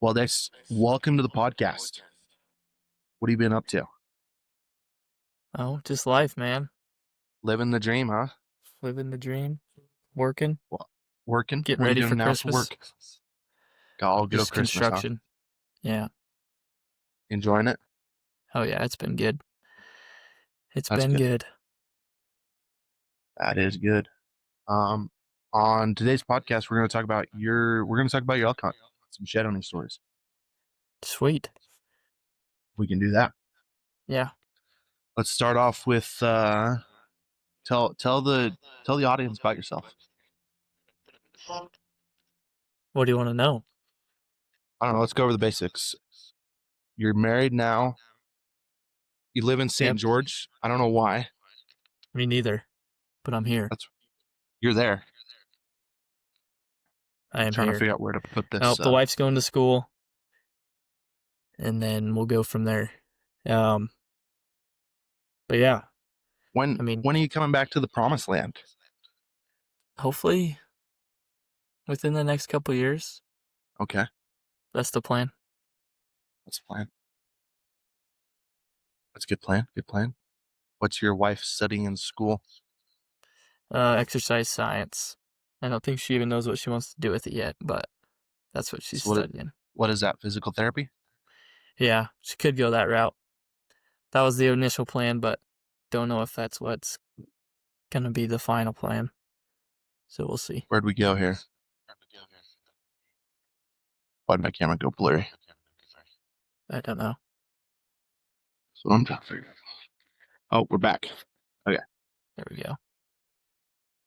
Well, Dace, welcome to the podcast. What have you been up to? Oh, just life, man. Living the dream, huh? Living the dream, working, Well, working? getting What are you ready for doing now for Christmas. work? Oh, good old Just Christmas, huh? construction. Yeah. Enjoying it? Oh, yeah, it's been good. It's That's been good. good. That is good. Um, on today's podcast, we're going to talk about your elk hunt, some shed hunting stories. Sweet. We can do that. Yeah. Let's start off with tell the audience about yourself. What do you want to know? I don't know. Let's go over the basics. You're married now. You live in St. Yep. George. I don't know why. Me neither, but I'm here. You're there. I am Trying to here. figure out where to put Oh, this. the wife's going to school, and then we'll go from there. But yeah, When I mean, are you coming back to the promised land? hopefully within the next couple years. Okay, That's the plan. that's a plan. That's a good plan. Good plan. What's your wife studying in school? Exercise science. I don't think she even knows what she wants to do with it yet, but that's what she's So studying. what is that? Physical therapy? Yeah, she could go that route. That was the initial plan, but don't know if that's what's gonna be the final plan. So we'll see. Where'd we go here? Why'd my camera go blurry? I don't know. That's what I'm trying to figure out. Oh, we're back. Okay. There we go.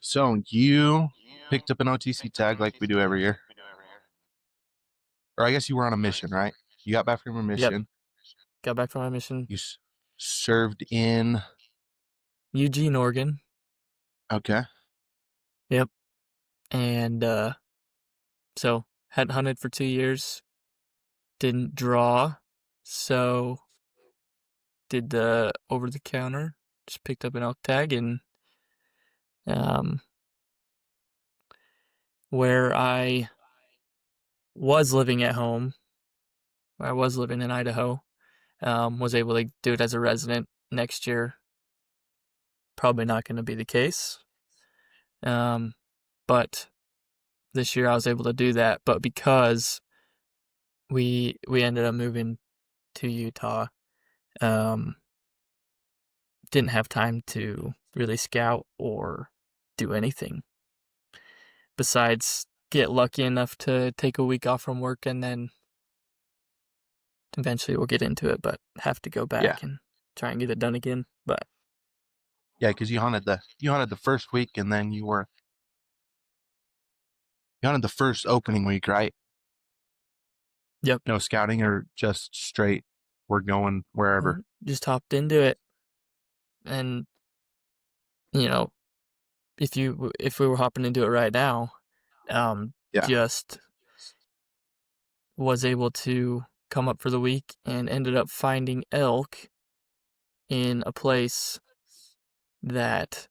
So you picked up an OTC tag like we do every year. Or I guess you were on a mission, right? You got back from a mission. Yep. Got back from my mission. You served in Eugene, Oregon. Okay. Yep. And so hadn't hunted for 2 years. Didn't draw. So did the over the counter. Just picked up an elk tag and where I was living at home, where I was living in Idaho, was able to do it as a resident. Next year, probably not going to be the case. But this year I was able to do that. But because we ended up moving to Utah, didn't have time to really scout or do anything besides get lucky enough to take a week off from work, and then eventually we'll get into it, but have to go back and try and get it done again. But yeah, because you hunted the first week, and then you hunted the first opening week, right? Yep. No scouting or just straight, we're going wherever. Just hopped into it. And, you know, if we were hopping into it right now, just was able to come up for the week and ended up finding elk in a place that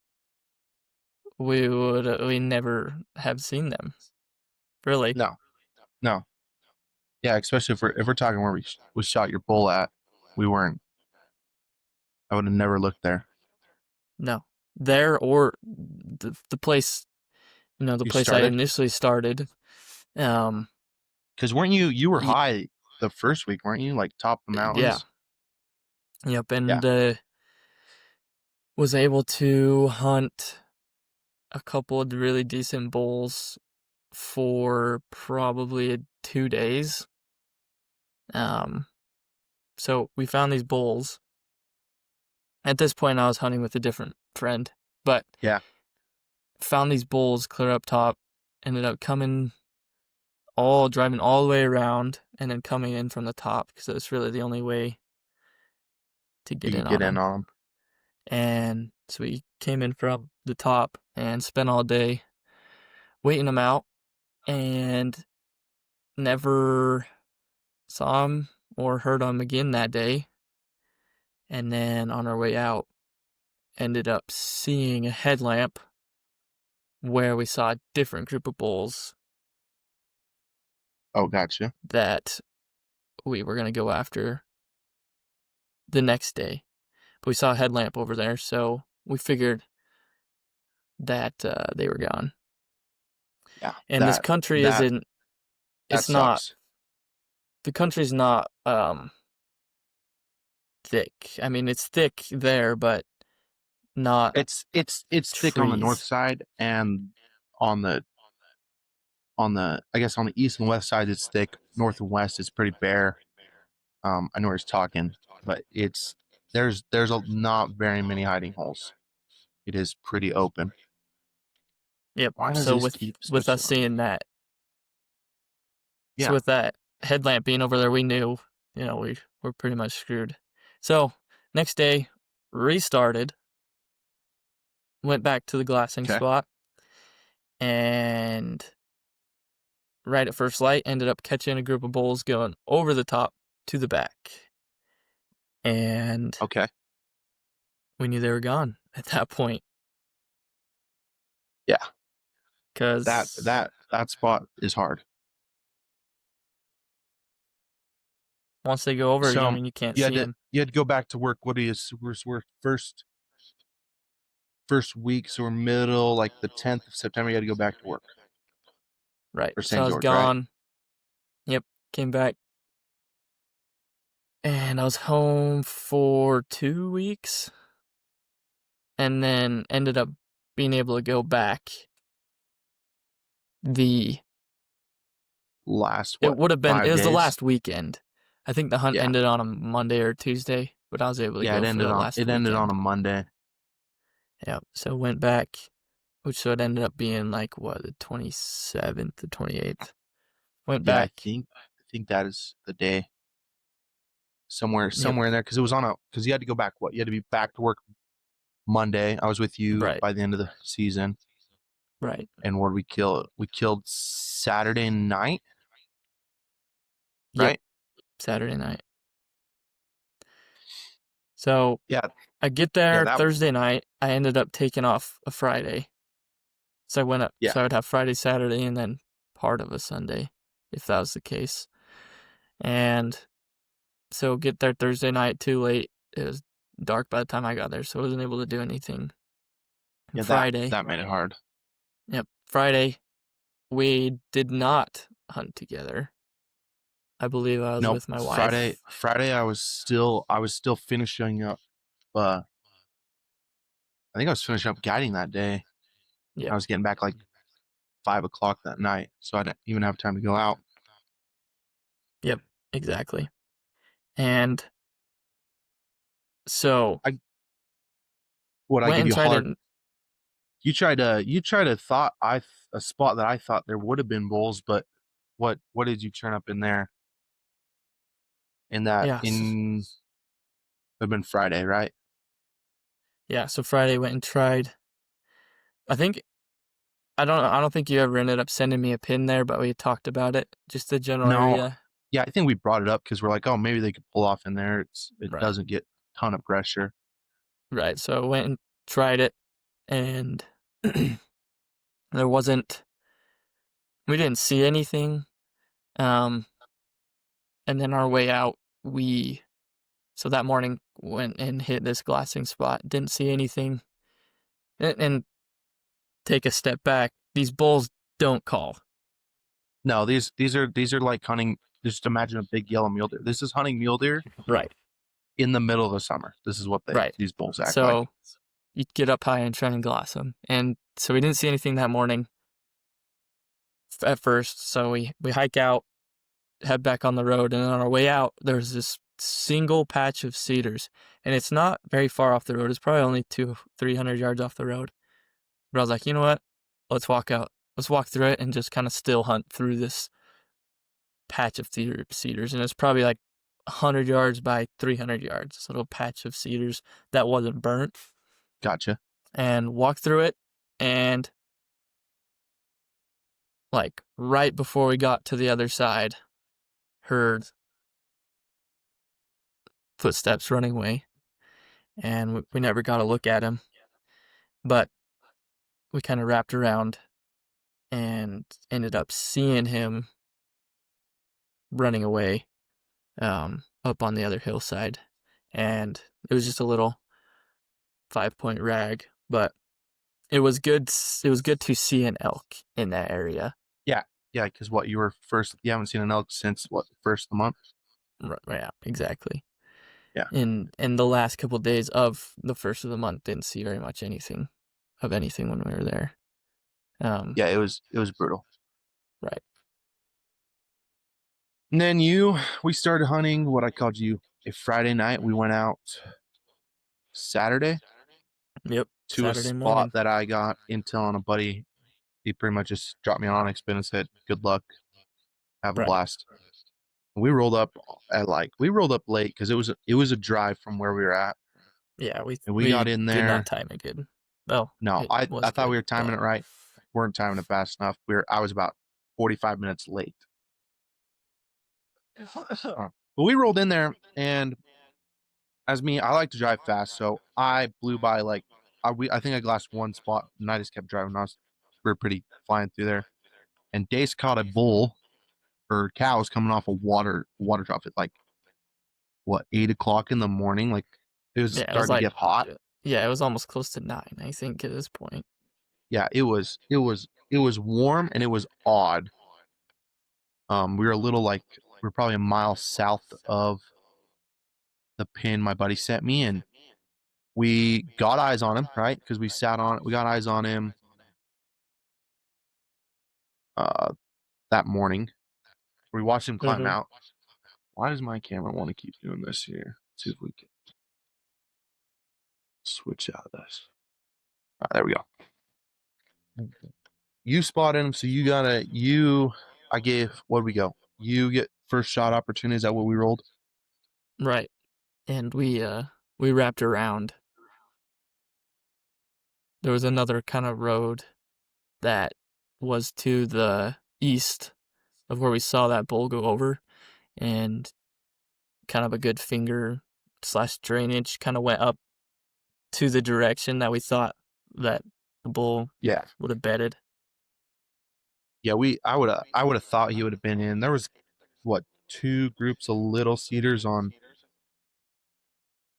we never have seen them. Really? No. Yeah, especially if we're talking where we shot your bull at, we weren't. I would have never looked there. No, there or the place, the place I initially started. Because weren't you were high the first week, weren't you? Like top of the mountains. Yeah. Yep, and was able to hunt a couple of really decent bulls for probably 2 days. So we found these bulls. At this point, I was hunting with a different friend, but found these bulls clear up top. Ended up driving all the way around, and then coming in from the top because it was really the only way to get in on them. And so we came in from the top and spent all day waiting them out, and never saw them or heard them again that day. And then on our way out, ended up seeing a headlamp where we saw a different group of bulls. Oh, gotcha. That we were going to go after the next day. But we saw a headlamp over there, so we figured that they were gone. Yeah, And this that country that isn't, that it's not, sucks. the country's not thick. I mean, it's thick there, but not It's thick on the north trees. side, and on the I guess on the east and west side it's thick. North and west it's pretty bare. I know where he's talking, but there's not very many hiding holes. It is pretty open. Yep. Why does So this with keep with us switching on me? seeing that, so Yeah. with that headlamp being over there, we knew, we're pretty much screwed. So next day, restarted, went back to the glassing Okay. spot, and right at first light, ended up catching a group of bulls going over the top to the back. And Okay. we knew they were gone at that point. Yeah. That Because that that spot is hard. once they go over, So you can't see them. you had to go back to work. What is we're first weeks or middle, like the 10th of September, you had to go back to work Right. for So I St. was George, right? gone. Yep. Came back. And I was home for 2 weeks. And then ended up being able to go back the Last it what, would have been it 5 was the days? last weekend. I think the hunt Yeah. ended on a Monday or Tuesday, but I was able to Yeah, go for the last it ended on weekend. a Monday. Yeah. So went back, which so it ended up being like what, the 27th, the 28th. Went Yeah, back. I think that is the day. Yep. Somewhere in there, because it was on a because you had to go back. What, you had to be back to work Monday. I was with you Right. by the end of the season. Right. And what did we kill? We killed Saturday night, Yep. right? Saturday night. So Yeah, I get yeah, there that Thursday night. I ended up taking off a Friday. So I went up, yeah, so I would have Friday, Saturday, and then part of a Sunday, if that was the case. And so get there Thursday night too late. It was dark by the time I got there, so I wasn't able to do anything. And yeah, Friday, that made it hard. yep, Friday, we did not hunt together. I believe I was Nope. with my wife. Friday I was still finishing up I think I was finishing up guiding that day. I Yep, was getting back like 5 o'clock that night, so I didn't even have time to go out. yep, exactly. And so I What, I went give and you a tried hard. it. You tried to thought a spot that I thought there would have been bulls, but what did you turn up in there? In that Yeah, in Have been Friday, right? yeah. So Friday went and tried. I think I don't think you ever ended up sending me a pin there, but we talked about it, just the general No, area. yeah, I think we brought it up because we're like, oh, maybe they could pull off in there. It Right, doesn't get a ton of pressure. right. So I went and tried it, and there wasn't. We didn't see anything. Um, and then our way out, so that morning went and hit this glassing spot. Didn't see anything, and take a step back. These bulls don't call. No, these are like hunting. Just imagine a big yellow mule deer. This is hunting mule deer Right, in the middle of the summer. This is what right. these bulls act like. So you get up high and try and glass them, and so we didn't see anything that morning at first. So we hike out, head back on the road, and on our way out, there's this single patch of cedars, and it's not very far off the road. It's probably only 300 yards off the road. But I was like, you know what? Let's walk out. Let's walk through it and just kind of still hunt through this patch of cedars. And it's probably like 100 yards by 300 yards. This little patch of cedars that wasn't burnt. Gotcha. And walk through it. And like right before we got to the other side, heard footsteps running away. And we never got a look at him. But we kind of wrapped around and ended up seeing him running away. up on the other hillside, and it was just a little 5-point rag, but it was good. It was good to see an elk in that area. Yeah, yeah. Because what you were first, you haven't seen an elk since what the first of the month. Right, yeah, exactly. Yeah, And the last couple of days of the first of the month didn't see very much anything when we were there. yeah. It was brutal. Right. And then we started hunting. What I called you a Friday night. We went out Saturday Yep. to a Saturday spot morning. that I got intel on a buddy. He pretty much just dropped me on Xpin and said, "Good luck, have a Right. blast." We rolled up we rolled up late because it was a drive from where we were at, Yeah, and we got we in did not there. time it good. Well, No, it I was thought we good, were timing but it right. Weren't timing it fast enough. I was about 45 minutes late. But we rolled in there, and as me, I like to drive fast, so I blew by I think I glassed one spot, and I just kept driving. We were pretty flying through there, and Dace caught a bull or cows coming off a water drop at like what 8 o'clock in the morning. Like it was yeah, it was starting to like get hot. yeah, it was almost close to 9, I think, at this point. Yeah, it was warm and it was odd. We were a little like we are probably a mile south of the pin my buddy sent me, and we got eyes on him, right? Because we sat on it. We got eyes on him uh, that morning. We watched him climb Mhm. out. Why does my camera want to keep doing this here? Let's see if we can switch out of this. All right, there we go. You spotted him, so you gotta you. I gave what did we go? You get first shot opportunity. Is that what we rolled? Right. And we wrapped around. There was another kind of road that was to the east of where we saw that bull go over, and kind of a good finger slash drainage kind of went up to the direction that we thought that the bull Yeah, would have bedded. yeah. I would have thought he would have been in. There was what two groups of little cedars on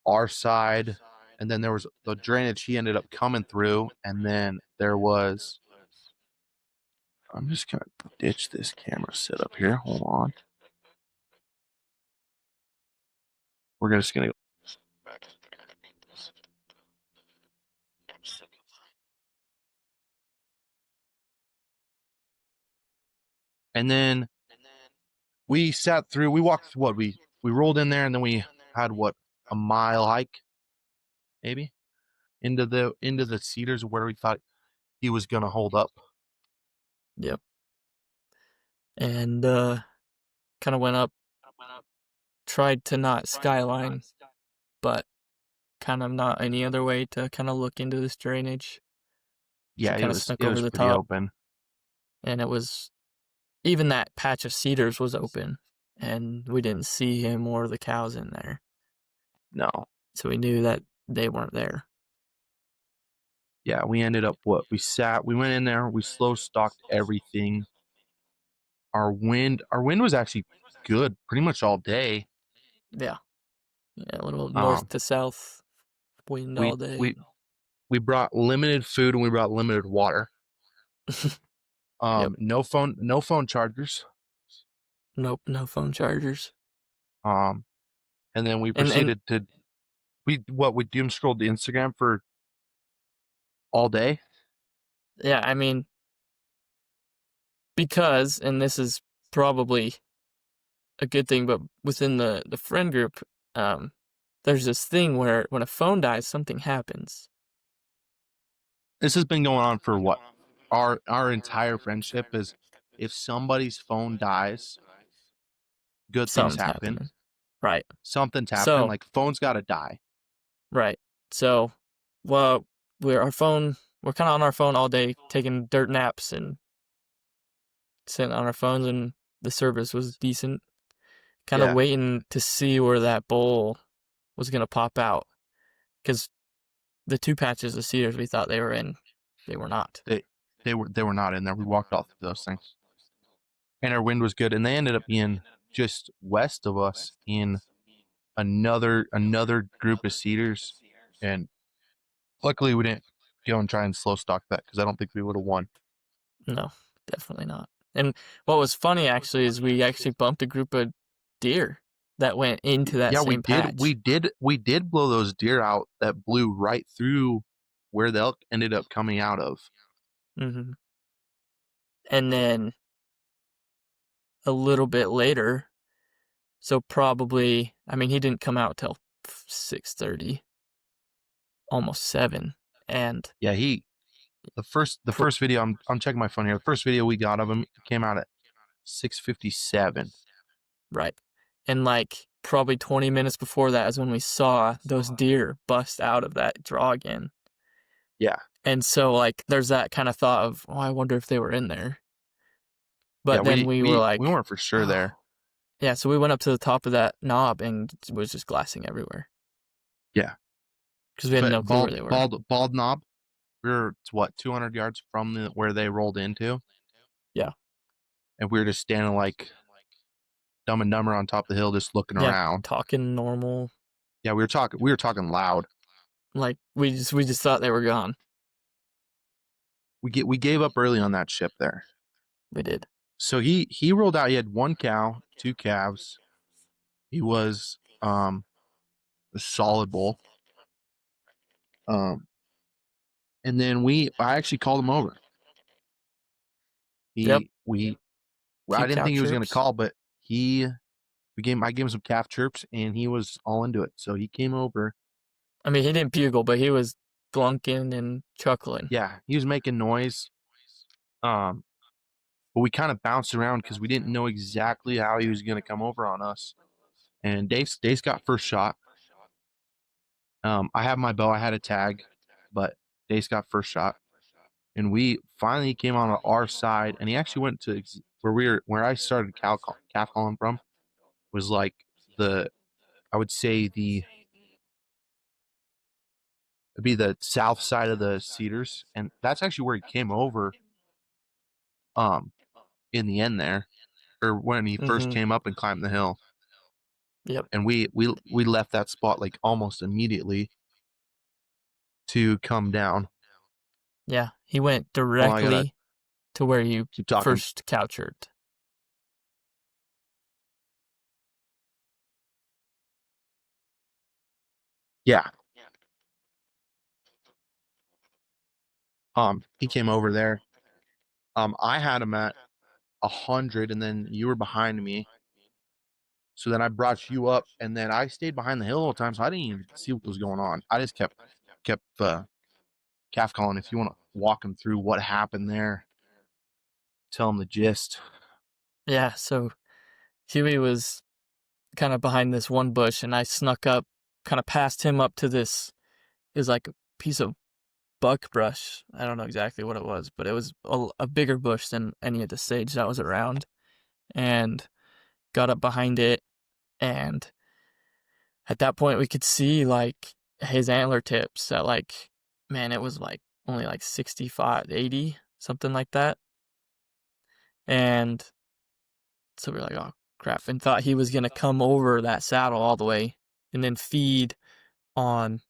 our side, and then there was the drainage he ended up coming through, and then there was. I'm just gonna ditch this camera setup here. Hold on. We're just gonna go back. And then we sat through. We walked what we rolled in there, and then we had what a mile hike maybe into the cedars where we thought he was gonna hold up. Yep. And kind of went up, tried to not skyline, but kind of not any other way to kind of look into this drainage. So Yeah, it kind of was snuck it over was the pretty top, open. and it was even that patch of cedars was open, and we didn't see him or the cows in there, No, so we knew that they weren't there. yeah, we ended up we went in there, we slow stalked everything. Our wind was actually good pretty much all day. Yeah, yeah, a little north Um, to south wind we all day. we we brought limited food and we brought limited water. Yep. No phone chargers. Nope. No phone chargers. Um, and then we And proceeded to we doom scrolled the Instagram for all day. yeah, I mean, because, and this is probably a good thing, but within the friend group, um, there's this thing where when a phone dies, something happens. This has been going on for what our entire friendship is. If somebody's phone dies, good things Something's happen. happening. Right. Something's happened. So, Like phone's got to die. right. So, well, we're kind of on our phone all day, taking dirt naps and sitting on our phones, and the service was decent. Kind of Yeah, waiting to see where that bull was going to pop out. Because the two patches of cedars we thought they were in, they were not. they were not in there. We walked all through those things, and our wind was good, and they ended up being just west of us in another group of cedars, and luckily we didn't go and try and slow stalk that because I don't think we would have won. No, definitely not. And what was funny actually is we actually bumped a group of deer that went into that Yeah, we same did. patch. We did blow those deer out that blew right through where the elk ended up coming out of. Mm-hmm. And then a little bit later, so probably, I mean, he didn't come out till 6:30, almost 7, and Yeah, the first video I'm checking my phone here. The first video we got of him came out at 6:57. right, and like probably 20 minutes before that is when we saw those deer bust out of that draw again. Yeah, And so like there's that kind of thought of, oh, I wonder if they were in there. yeah, But then we were we like, weren't for sure oh, there. yeah. So we went up to the top of that knob and it was just glassing everywhere Yeah, because we had but no clue where they were. bald knob. We were what 200 yards from where they rolled into, Yeah. and we were just standing like Dumb and Dumber on top of the hill, just looking Yeah. around. Talking normal. Yeah, we were talking loud. Like we just thought they were gone. We gave up early on that ship there. We did. So he rolled out. He had one cow, two calves. He was a solid bull. Um, and then I actually called him over. Yep. He we I Few didn't cow think he was going to chirps. call, but I gave him some calf chirps, and he was all into it. So he came over. I mean, he didn't bugle, but he was glunking and chuckling. Yeah, he was making noise. Um, but we kind of bounced around because we didn't know exactly how he was going to come over on us. And Dace got first shot. I have my bow. I had a tag, but Dace got first shot, and we finally came on our side. And he actually went to where I started calf calling from was like the I would say it'd be the south side of the cedars, and that's actually where he came over. Um, in the end there, or when he first Mm-hmm. came up and climbed the hill, Yep. and we left that spot like almost immediately to come down. Yeah. He went Well, I gotta directly to where you keep talking. first cow chirped. Yeah. He came over there. I had him at 100, and then you were behind me. So then I brought you up, and then I stayed behind the hill all the time, so I didn't even see what was going on. I just kept calf calling. If you want to walk him through what happened there, tell him the gist. Yeah. So Huey was kind of behind this one bush, and I snuck up, kind of past him up to this. It was like a piece of buckbrush. I don't know exactly what it was, but it was a bigger bush than any of the sage that was around. And got up behind it, and at that point we could see like his antler tips at like, man, it was like only like 65, 80, something like that. And so we were like, oh crap, and thought he was gonna come over that saddle all the way and then feed on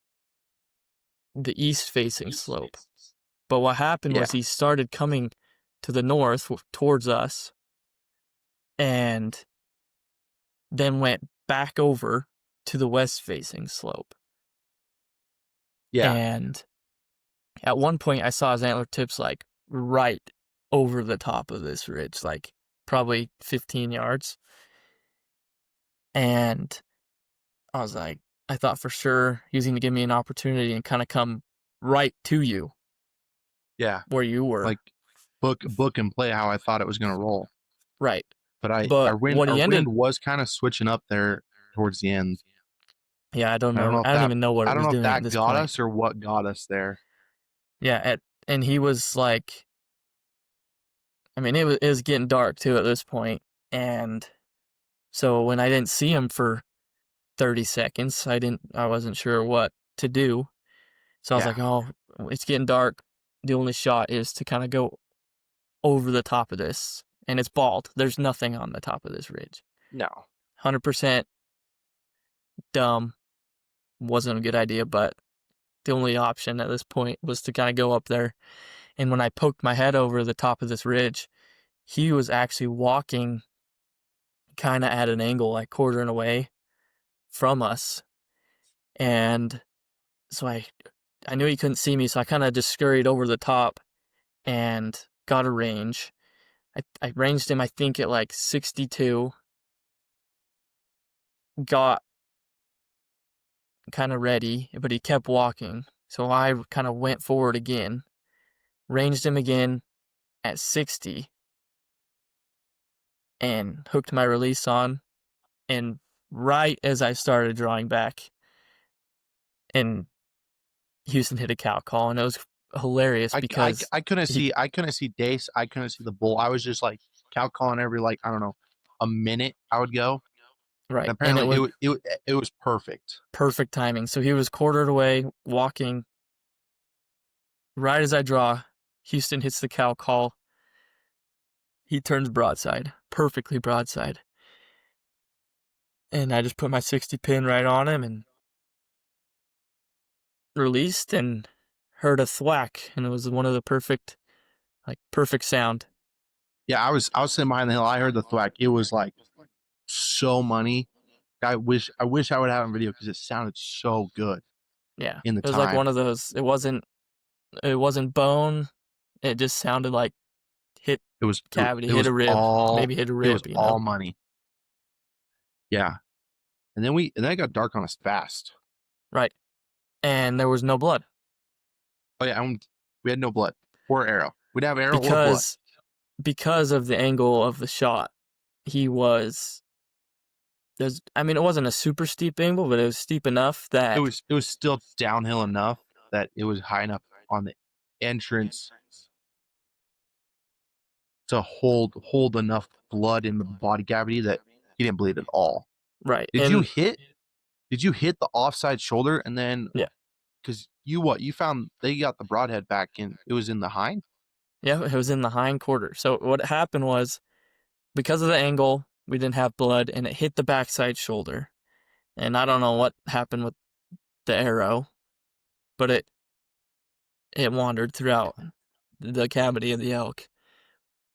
the east facing slope. But what happened Yeah, was he started coming to the north towards us and then went back over to the west facing slope. yeah, And at one point I saw his antler tips like right over the top of this ridge, like probably 15 yards. And I was like, I thought for sure he was going to give me an opportunity and kind of come right to you yeah. where you were. Like book and play how I thought it was gonna roll. Right. But But what our he wind ended, was kind of switching up there towards the end. yeah, I don't I don't know. know if I don't that even know what I it don't was know if doing at that this got point. us or what got us there. Yeah. And he was like, I mean, it was getting dark too at this point. And so when I didn't see him for 30 seconds, I wasn't sure what to do. So I was Yeah, like, oh, it's getting dark. The only shot is to kind of go over the top of this. And it's bald. There's nothing on the top of this ridge. No. 100% dumb. Wasn't a good idea, but the only option at this point was to kind of go up there. And when I poked my head over the top of this ridge, he was actually walking kind of at an angle, like quartering away from us. And so I knew he couldn't see me, so I kind of just scurried over the top and got a range. I ranged him, I think, at like 62, got kind of ready, but he kept walking. So I kind of went forward again, ranged him again at 60, and hooked my release on. And right as I started drawing back, and Houston hit a cow call, and it was hilarious because he, I couldn't see Dace. I couldn't see the bull. I was just like cow calling every like I don't know a minute. I would go. And right, and it apparently was it was perfect. perfect timing. So he was quartered away, walking. Right as I draw, Houston hits the cow call. He turns broadside, perfectly broadside. And I just put my 60 pin right on him and released and heard a thwack. And it was one of the perfect sound. Yeah, I was sitting behind the hill. I heard the thwack. It was like so money. I wish I would have a video because it sounded so good Yeah. in the It was like time. one of those, it wasn't bone. It just sounded like hit cavity, hit a rib, maybe hit a it was rib, you all know? money. Yeah. And then it got dark on us fast. Right. And there was no blood Oh yeah, and we had no blood or arrow. We'd have arrow or blood. because because of the angle of the shot. He was it wasn't a super steep angle, but it was steep enough that It was still downhill enough that it was high enough on the entrance to hold enough blood in the body cavity that he didn't bleed at all. right. Did you And hit did you hit the offside shoulder and then yeah. because you found they got the broadhead back in it was in the hind? Yeah, it was in the hind quarter. So what happened was because of the angle, we didn't have blood and it hit the backside shoulder. And I don't know what happened with the arrow, but it wandered throughout the cavity of the elk.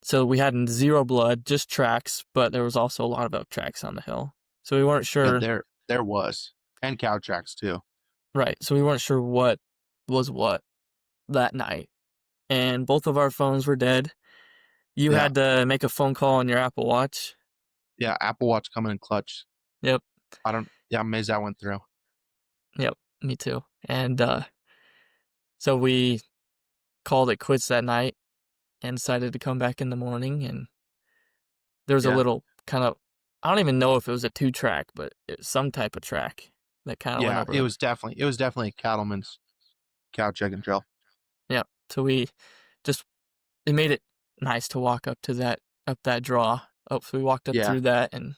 So we had zero blood, just tracks, but there was also a lot of elk tracks on the hill. So we weren't Yeah, sure. there was. And cow tracks too. Right. So we weren't sure what was what that night. And both of our phones were dead. You Yeah. had to make a phone call on your Apple Watch. Yeah, Apple Watch coming in clutch. Yep. I'm amazed that went through. Yep. Me too. And so we called it quits that night and decided to come back in the morning. And there was a Yeah. little kind of, I don't even know if it was a 2-track, but it was some type of track that kind of went Yeah, over it. it was definitely a cattleman's cow checking trail. Yep. So we just, it made it nice to walk up that draw. Oh, so we walked up Yeah. through that and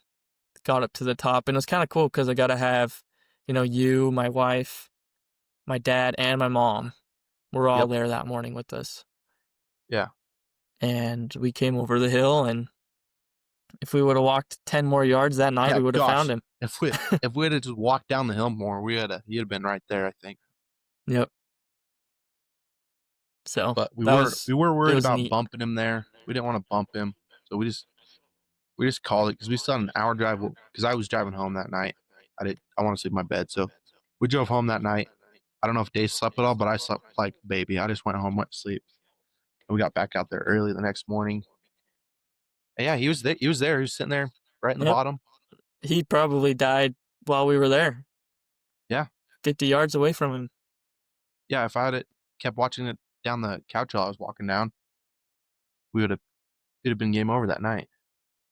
got up to the top. And it was kind of cool because I got to have, you, my wife, my dad, and my mom were all Yep. there that morning with us. Yeah. And we came over the hill, and if we would have walked 10 more yards that night, Yeah, we would have found gosh. him. If we had just walked down the hill more, he'd have been right there, I think. Yep. So But we were it worried was about neat. bumping him there. We didn't want to bump him, so we just called it because we still had an hour drive. Because I was driving home that night. I want to sleep in my bed, so we drove home that night. I don't know if Dave slept at all, but I slept like a baby. I just went home, went to sleep, and we got back out there early the next morning. And yeah, he was there. He was there. He was sitting there right in the Yep. bottom. He probably died while we were there, Yeah, 50 yards away from him. yeah. If I had kept watching it down the couch while I was walking down, we would have it'd have been game over that night.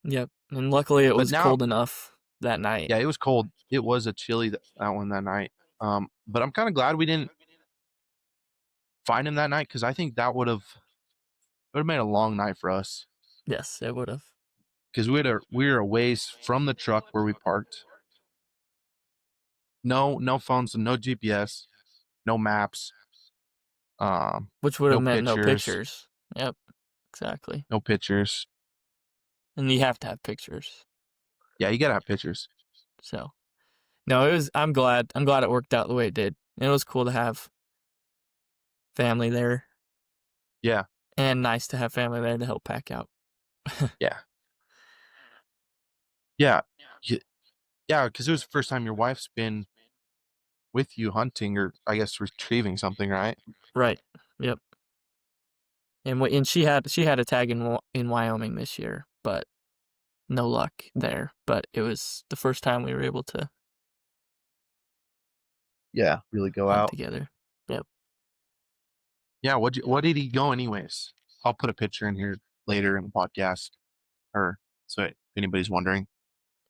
Yep. And luckily it But was now, cold enough that night. yeah, it was cold. It was a chilly that one that night. But I'm kind of glad we didn't find him that night because I think that would have made a long night for us Yes, it would have. because we were a ways from the truck where we parked. No phones, no GPS, no maps, Which would have no meant no pictures, pictures. Yep, exactly. no pictures. And you have to have pictures. Yeah, you gotta have pictures. So no, it was. I'm glad. I'm glad it worked out the way it did. And it was cool to have family there, Yeah, and nice to have family there to help pack out. yeah, yeah, yeah. Because it was the first time your wife's been with you hunting, or I guess retrieving something, right? Right. Yep. And she had a tag in Wyoming this year, but no luck there. But it was the first time we were able to Yeah, really go hunt out. together. Yep. Yeah, what did he go anyways? I'll put a picture in here later in the podcast, or so if anybody's wondering.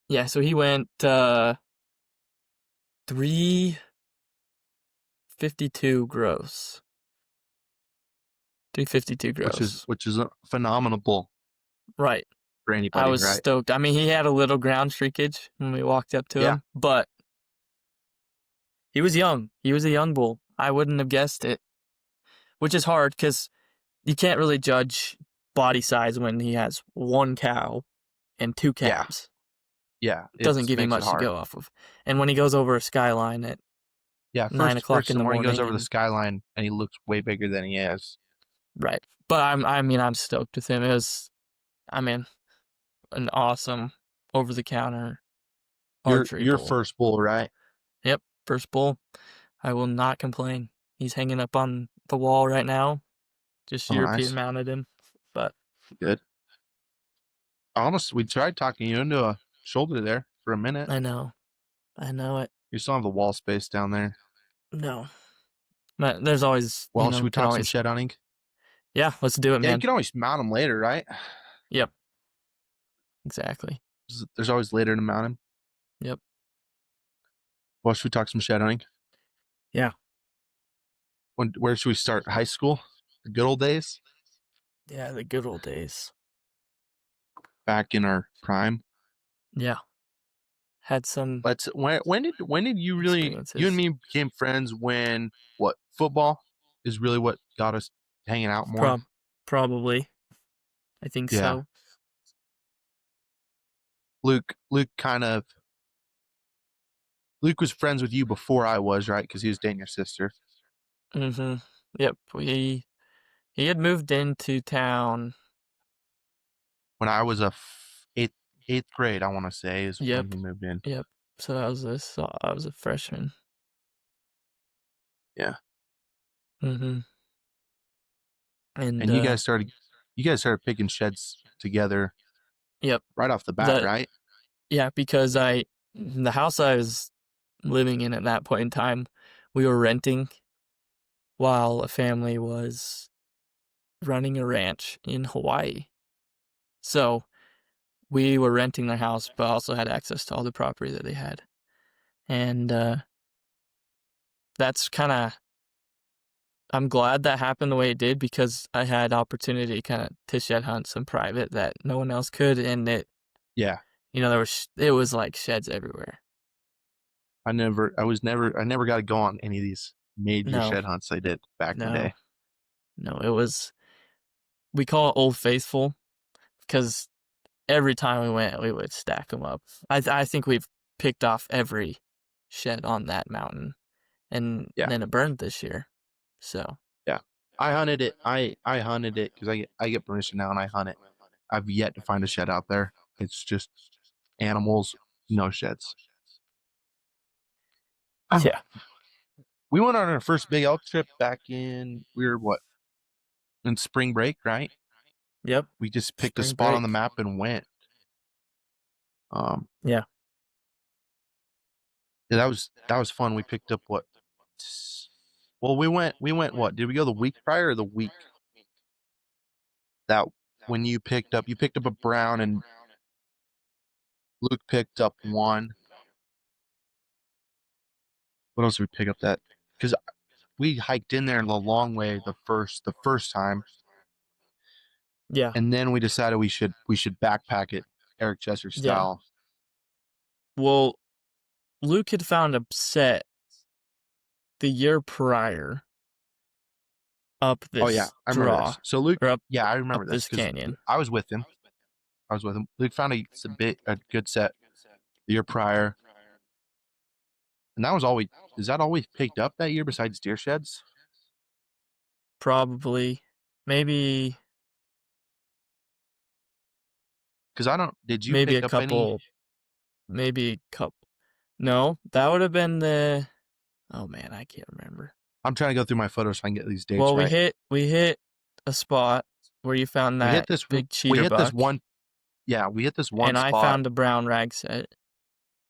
Yeah. So he went 352 gross. 352 which is gross. which is a phenomenal Right. for I anybody, was right? stoked. I mean, he had a little ground shrinkage when we walked up to Yeah, him, but he was young. He was a young bull. I wouldn't have guessed it, which is hard because you can't really judge body size when he has one cow and two yeah, calves. yeah. It It doesn't give you makes it much to hard. go off of. And when he goes over a skyline at Yeah, 9 o'clock first in in the the morning he goes morning, over the and skyline and he looks way bigger than he is. right. But I'm stoked with him. It was, I mean, an awesome over the counter archery Your bull. first bull, right? Yep, first bull. I will not complain. He's hanging up on the wall right now. Just Oh, European nice, mounted him, but good. Almost, we tried talking you into a shoulder there for a minute. I know. I know it. You still have the wall space down there. No. But there's always, Well, should we can talk some always, shed hunting? yeah, let's do it, Yeah, you man. can always mount them later, right? Yep, exactly. There's always later to mount them. Yep. Well, should we talk some shed hunting? Yeah. Where should we start? High school? The good old days? Yeah, the good old days. Back in our prime? Yeah. Had some When did you and experiences. me became friends when what football is really what got us hanging out more? Prob Probably. I think Yeah. so. Luke Luke was friends with you before I was, right? Because he was dating your sister. Mm-hmm. Yep. He had moved into town. When I was eighth grade, I want to say is when Yep. he moved in. Yep. So I was a freshman. Yeah. Mm-hmm. And And you guys started picking sheds together yep. right off the bat, The right? Yeah, because the house I was living in at that point in time, we were renting while a family was running a ranch in Hawaii. So we were renting their house, but also had access to all the property that they had. And that's kind of, I'm glad that happened the way it did because I had opportunity kind of to shed hunt some private that no one else could. And Yeah. it was like sheds everywhere. I never got to go on any of these major No, shed hunts I did back in the no, day. no. We call it Old Faithful because every time we went, we would stack them up. I think we've picked off every shed on that mountain, and Yeah. then it burned this year. So Yeah. I hunted it. I hunted it because I get permission now and I hunt it. I've yet to find a shed out there. It's just animals, no sheds. yeah, We went on our first big elk trip back in we were what in spring break, right? yep, We just picked a spring spot on the break. map and went. Um, Yeah, yeah, that was fun. We picked up what? Well, we went what? Did we go the week prior or the week that when you picked up a brown and Luke picked up one. What else did we pick up that? Because we hiked in there the long way the first time, yeah, and then we decided we should backpack it Eric Chester yeah. style. Well, Luke had found a set the year prior up Oh yeah, this I remember draw this. So Luke, or yeah, I up remember this this because canyon. I was with him. I was with him. Luke found a good set. the year prior, and that was all we. Is that all we picked up that year besides deer sheds? Probably. Maybe Because I don't. Did you maybe pick a up any? couple maybe a couple. No, that would have been the oh man, I can't remember. I'm trying to go through my photos so I can get these dates Well, we right. hit we hit a spot where you found We hit that this. big We cheater hit this buck, one. Yeah, we hit this one and I spot. found a brown rag set, and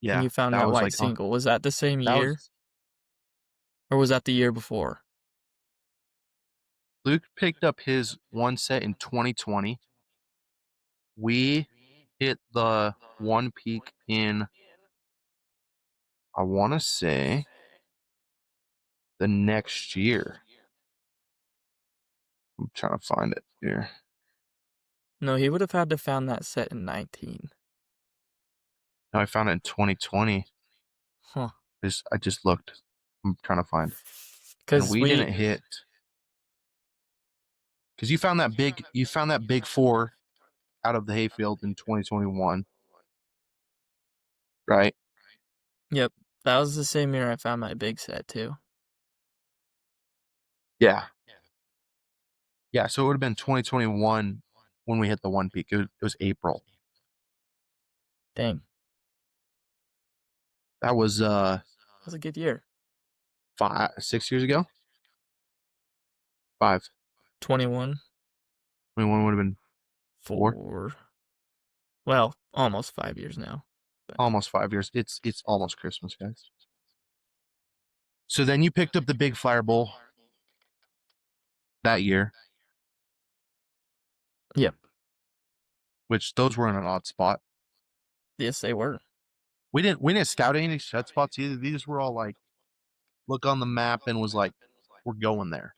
Yeah, you found that that was white like, huh? single. Was that the same That year, was or was that the year before? Luke picked up his one set in 2020. We hit the one peak in, I want to say, the next year. I'm trying to find it here. No, he would have had to found that set in 19. No, I found it in 2020. Huh. I just looked. I'm trying to find. And Because we we, didn't hit because you found that big four out of the hayfield in 2021, right? yep, that was the same year I found my big set too. Yeah. Yeah, so it would have been 2021 when we hit the one peak. It was April. Dang, That was that was a good year. 6 years ago. 5. 21 21 would have been 4. for, well, almost 5 years now. But Almost 5 years. It's almost Christmas, guys. So then you picked up the big flyer bowl that year, yep, which those were in an odd spot. yes, they were. We didn't scout any shed spots either. These were all like look on the map and was like, we're going there.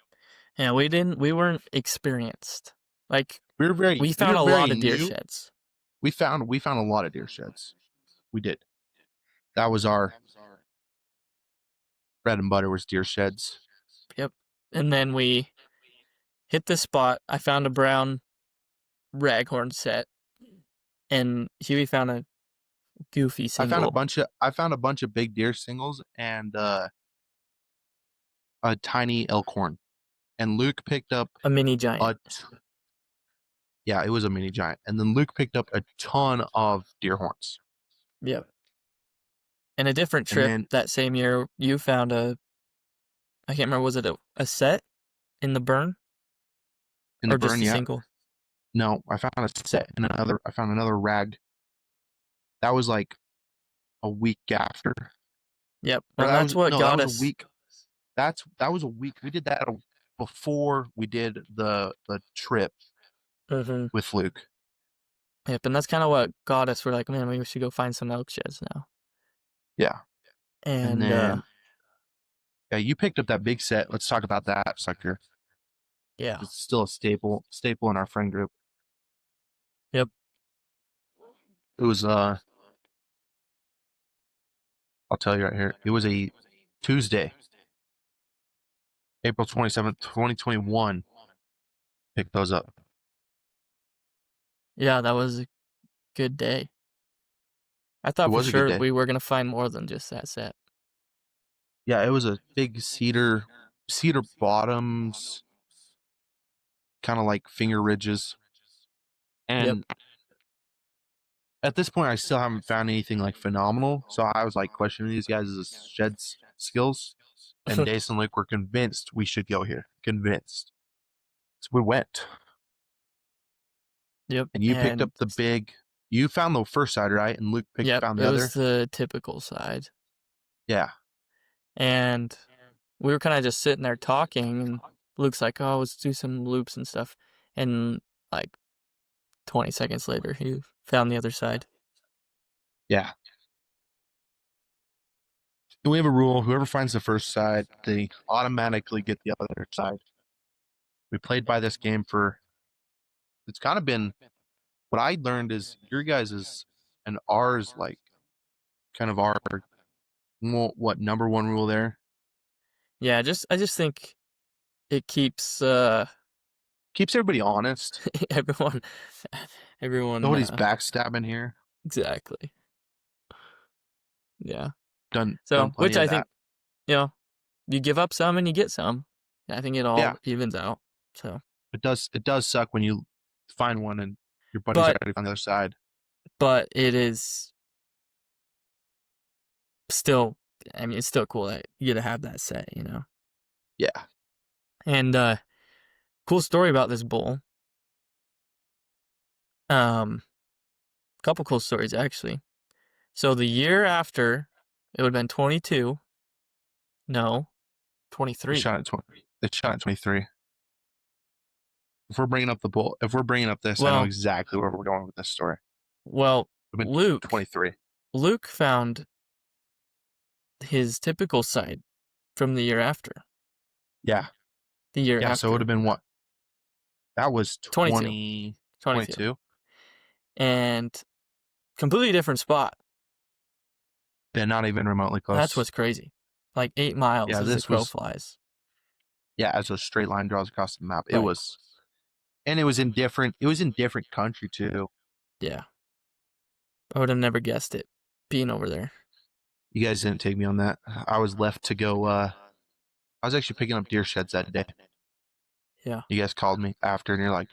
Yeah, we weren't experienced. Like, we We found were a lot very of deer new. sheds. We found a lot of deer sheds. We did. That was our bread and butter was deer sheds. Yep. And then we hit the spot. I found a brown raghorn set, and Huey found a goofy single, I found a bunch of big deer singles and a tiny elkhorn. And Luke picked up a mini giant. a yeah, it was a mini giant. And then Luke picked up a ton of deer horns. Yep. And a different And trip then that same year, you found I can't remember, was it a set in the burn in the or just burn, a yeah. single? No, I found a set and I found another rag. That was like a week after. Yep. Or And that's what that got was a us. week. That was a week. We did that before we did the trip Mm-hmm. with Luke. Yep. And that's kind of what got us. We're like, man, we should go find some elk sheds now. Yeah. And And then yeah, you picked up that big set. Let's talk about that sucker. yeah. It's still a staple in our friend group. Yep. It was I'll tell you right here. It was a Tuesday, April 27th, 2021. Pick those up. Yeah, that was a good day. I It thought for was a good sure day. we were gonna find more than just that set. Yeah, it was a big cedar bottoms, kind of like finger ridges. Yep. And at this point, I still haven't found anything like phenomenal. So I was like questioning these guys' sheds skills. And Dace and Luke were convinced we should go here. Convinced. So we went. Yep. And you picked And up the big. You found the first side, right? And Luke yep, found the it was other. the typical side. Yeah. And we were kind of just sitting there talking, and Luke's like, "Oh, let's do some loops and stuff." And like 20 seconds later, he found the other side. Yeah. We have a rule: whoever finds the first side, they automatically get the other side. We played by this game for. It's kind of been. What I learned is your guys' and ours like kind of our what number one rule there. Yeah, I just think it keeps Keeps everybody honest. everyone everyone Nobody's backstabbing here. exactly. Yeah. Done So, plenty which of I think, that. you know, you give up some and you get some. I think it Yeah, all evens out. So, it does suck when you find one and your buddy's but already on the other side. it is still, I mean, it's still cool that you get to have that set, you know. Yeah, And cool story about this bull. Couple cool stories actually. So the year after, it would have been 22. No, they 23. shot at 20. They shot at 23. If we're bringing up this, I know Well, exactly where we're going with this story. well, It's been Luke 23. Luke found his typical site from the year after. Yeah, The year yeah. So it would have after. been what? That was 22. 20, 22. 22. And completely different spot. Yeah, not even remotely That's close. what's crazy. Like 8 miles Yeah, as the this crow was flies. yeah, as a straight line draws across the map. It Right. was, and it was in different. It was in different country too. Yeah. I would have never guessed it being over there. You guys didn't take me on that. I was left to go. I was actually picking up deer sheds that day. Yeah. You guys called me after, and you're like,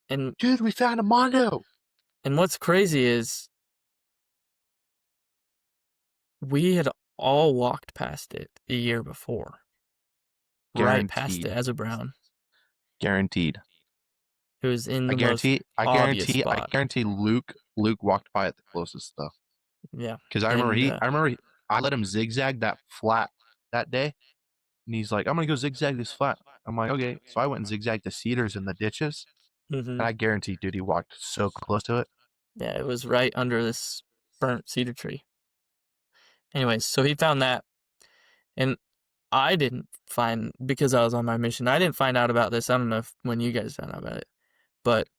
And "Dude, we found a mondo." what's crazy is we had all walked past it the year before. Right past it Guaranteed, as a brown. guaranteed. It was in I the most guarantee. I obvious guarantee. I spot. guarantee. Luke walked by it the closest though, Yeah. because I remember And he. I remember I let him zigzag that flat that day, and he's like, "I'm gonna go zigzag this flat." I'm like, "Okay." So I went and zigzagged the cedars and the ditches, and mhm. I guarantee, dude, he walked so close to it. Yeah, it was right under this burnt cedar tree. Anyways, so he found that, and I didn't find, because I was on my mission, I didn't find out about this. I don't know when you guys found out about it, but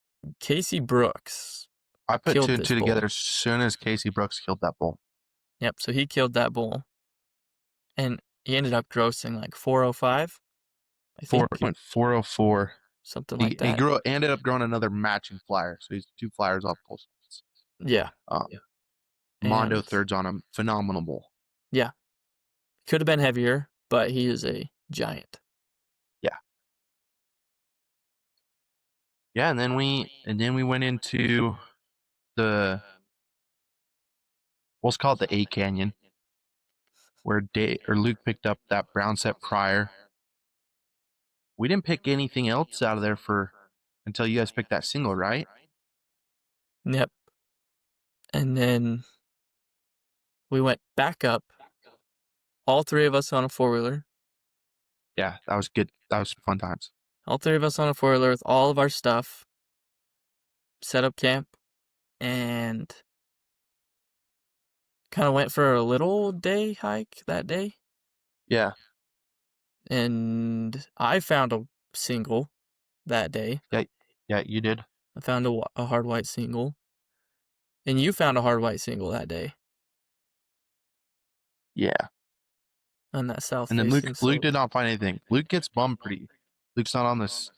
Casey Brooks I put two killed and this two together bull. as soon as Casey Brooks killed that bull. Yep, so he killed that bull, and he ended up grossing like 405, I think, 4.404. something He like he that. grew ended up growing another matching flyer, so he's two flyers off both sides. Yeah, Um, Mondo and thirds on him, phenomenal bull. yeah, could have been heavier, but he is a giant. Yeah, yeah, and then we went into the what's called the A Canyon, where Luke picked up that brown set prior. We didn't pick anything else out of there for until you guys picked that single, right? Yep, and then we went back up, all three of us on a four-wheeler, Yeah, that was good. That was fun times. all three of us on a four-wheeler with all of our stuff, set up camp, and kind of went for a little day hike that day. Yeah, And I found a single that day. yeah, yeah. You did. I found a hard white single. And you found a hard white single that day Yeah. on that south And then facing Luke slope. did not find anything. Luke gets bummed pretty. Luke's not on this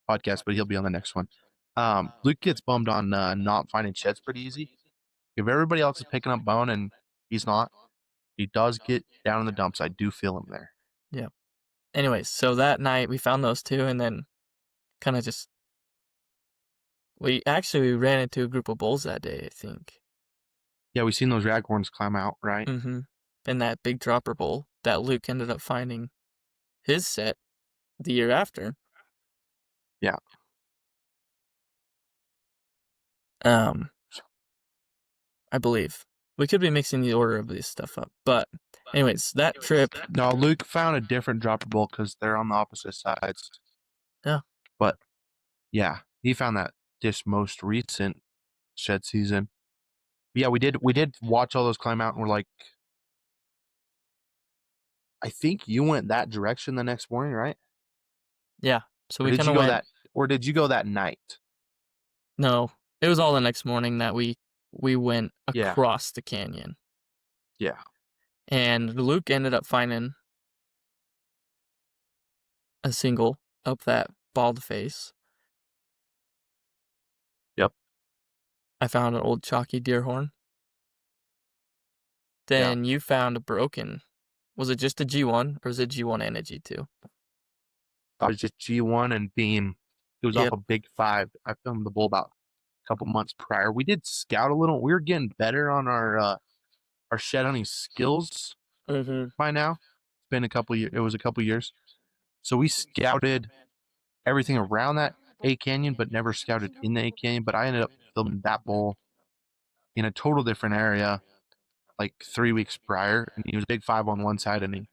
podcast, but he'll be on the next one. Luke gets bummed on not finding sheds pretty easy. If everybody else is picking up bone and he's not, he does get down in the dumps. I do feel him there. Yeah. Anyways, so that night we found those two, and then kind of just we ran into a group of bulls that day, I think. Yeah, we seen those raghorns climb out, right? Mm-hmm. And that big dropper bull that Luke ended up finding his set the year after. Yeah. Um, I believe. We could be mixing the order of this stuff up. But anyways, that trip. No, Luke found a different dropper bull because they're on the opposite sides. Yeah. But yeah, he found that this most recent shed season. But yeah, we did watch all those climb out, and we're like, I think you went that direction the next morning, right? Yeah. So Or we did kind you of go went. that or did you go that night? No, it was all the next morning that we went Yeah. across the canyon. Yeah. And Luke ended up finding a single up that bald face. Yep. I found an old chalky deer horn. Yeah. Then you found a broken. Was it just a G1 or was it G1 and a G2? I was just G1 and beam. It was off Yep. a big five. I filmed the bull about a couple months prior. We did scout a little. We were getting better on our shed hunting skills Mm-hmm. by now. It's been a couple years. It was a couple years. So we scouted everything around that A canyon, but never scouted in the A canyon. But I ended up filming that bull in a total different area like 3 weeks prior, and he was a big five on one side, and he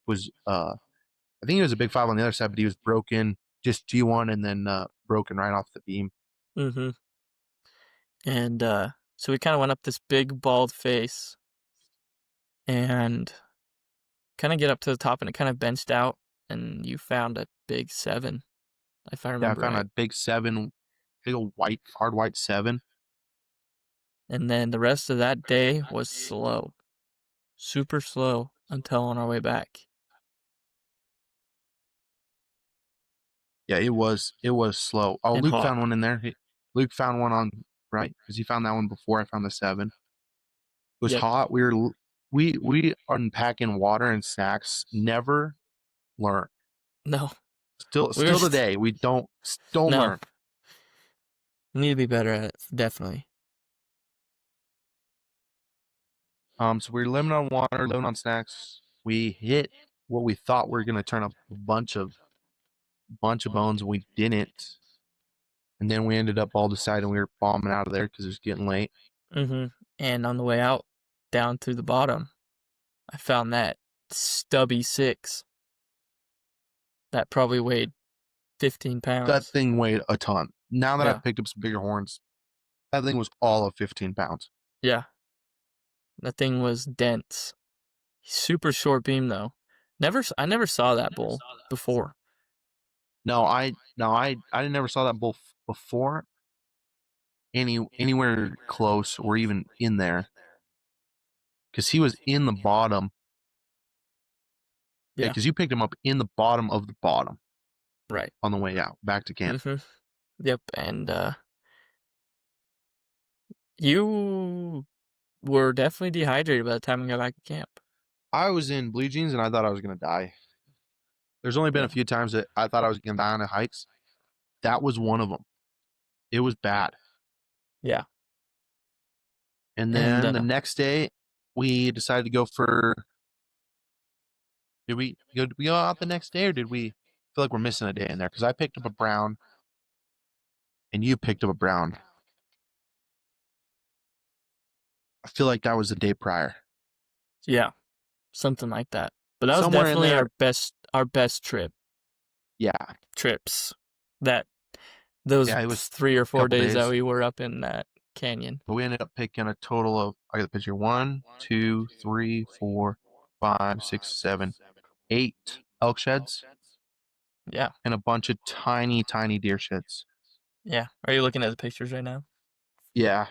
was I think he was a big five on the other side, but he was broken, just G1, and then broken right off the beam. Mm-hmm. And so we kind of went up this big bald face and kind of get up to the top, and it kind of benched out, and you found a big 7, if I Yeah, I remember found right. a big 7, big old white, hard white 7. And then the rest of that day was slow, super slow until on our way back. Yeah, it was slow. Oh, And Luke hot. found one in there. Luke found one on right because he found that one before I found the 7. It was Yep. hot. We unpacking water and snacks. Never learn. No, Still we were still today we don't no. learn. We need to be better at it, definitely. So we were limited on water, limited on snacks. We hit what we thought we were gonna turn up a bunch of bones. We didn't, and then we ended up all deciding we were bombing out of there because it was getting late. Mm-hmm. And on the way out, down through the bottom, I found that stubby 6 that probably weighed 15 That pounds. thing weighed a ton. Now that Yeah. I've picked up some bigger horns, that thing was all of 15 pounds. Yeah. That thing was dense. Super short beam though. I never saw that bull before. No, I never saw that bull before anywhere close or even in there because he was in the bottom. Yeah, Yeah. because you picked him up in the bottom of the bottom Right. on the way out back to camp. Mm-hmm. Yep. And you were definitely dehydrated by the time we got back to camp. I was in blue jeans and I thought I was gonna die. There's only been a Yeah. few times that I thought I was gonna die on the hikes. That was one of them. It was bad. Yeah. And And then the next day, we decided to go for. Did we go out the next day, or did we feel like we're missing a day in there? Because I picked up a brown, and you picked up a brown. I feel like that was the day prior. yeah, something like that. But that was Somewhere in definitely there, our best yeah, trips. That those yeah, it was 3 or 4 a couple days that days. we were up in that canyon. But we ended up picking a total of, I got the picture, 1, 2, 3, 4, 5, 6, 7, 8 elk sheds Yeah. and a bunch of tiny, tiny deer sheds. Yeah. Are you looking at the pictures right now? Yeah,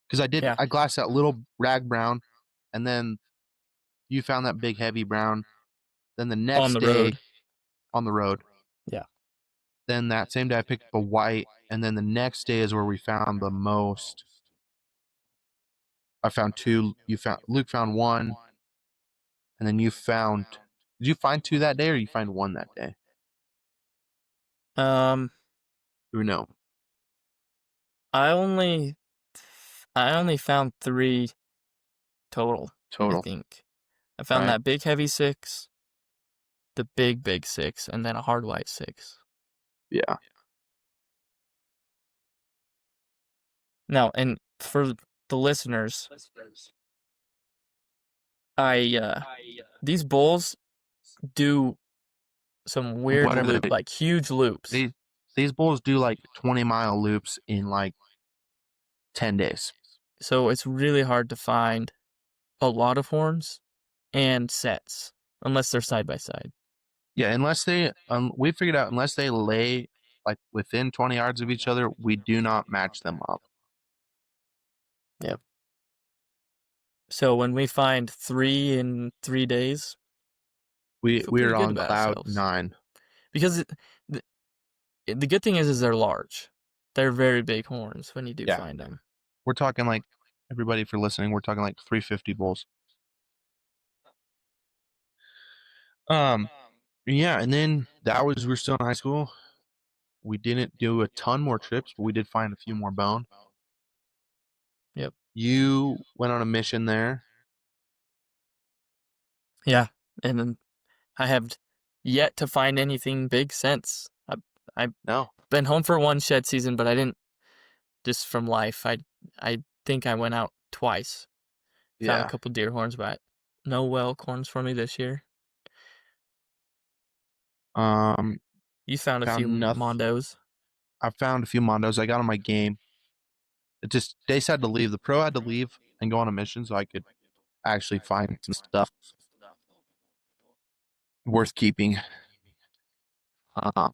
because Yeah. I glassed that little rag brown, and then you found that big heavy brown. Then the On next the day road. on the road, Yeah. then that same day I picked up a white, and then the next day is where we found the most. I found two. You found Luke found one, and then you found. Did you find two that day, or you find one that day? Um, Who know? I only I only found 3 total, I Total, think. I found right? that big heavy 6, the big 6, and then a hard white 6. Yeah. Now, and for the listeners, I these bulls do some weird Whatever loop, like huge loops. these these bulls do like 20-mile loops in like 10 days. So it's really hard to find a lot of horns and sets unless they're side by side. Yeah, unless they we figured out unless they lay like within 20 yards of each other, we do not match them up. Yep. So when we find 3 in 3 days, I We feel we pretty were good on about cloud ourselves nine. because the, the good thing is they're large. They're very big horns when you do Yeah, find them. we're talking like everybody for listening. We're talking like 350 bulls. Um, yeah, and then that was we were still in high school. We didn't do a ton more trips, but we did find a few more bone. Yep. You went on a mission there. Yeah, and then I have yet to find anything big since. I've No. been home for one shed season, but I didn't just from life. I think I went out twice. Found a Yeah. couple deer horns, but no elk horns for me this year. Um, You found a few found enough. mondos. I found a few mondos. I got on my game. It just Dace had to leave. The pro had to leave and go on a mission so I could actually find some stuff worth keeping. Uh,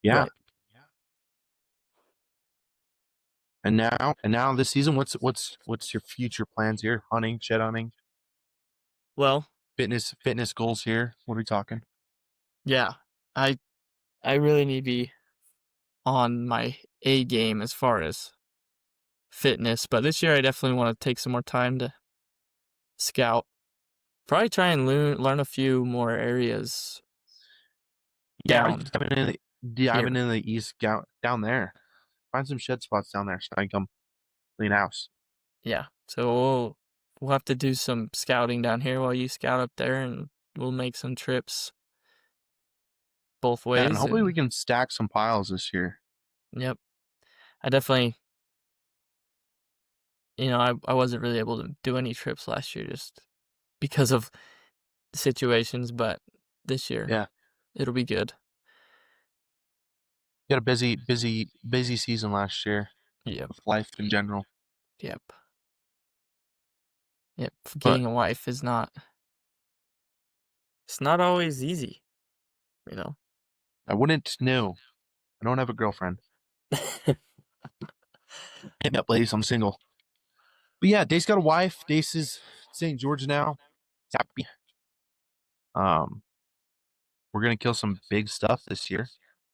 yeah. Right. And now this season, what's your future plans here? Hunting, shed hunting, Well, fitness goals here. What are we talking? yeah. I I really need to be on my A game as far as fitness, but this year I definitely want to take some more time to scout. Probably try and learn a few more areas Yeah, down diving here. in the east down there. Find some shed spots down there. Snag them, clean house. Yeah. So we'll have to do some scouting down here while you scout up there, and we'll make some trips both Yeah, and ways. hopefully we And can stack some piles this year. yep, I definitely, I wasn't really able to do any trips last year just because of situations, but this year Yeah, it'll be good. we had a busy season last year Yep. with life in general. Yep. Yep. But Getting a wife is not. It's not always easy. You know. I wouldn't know. I don't have a girlfriend. Hit me up, ladies. I'm single. But yeah, Dace got a wife. Dace is St. George now. He's happy. Um, we're gonna kill some big stuff this year.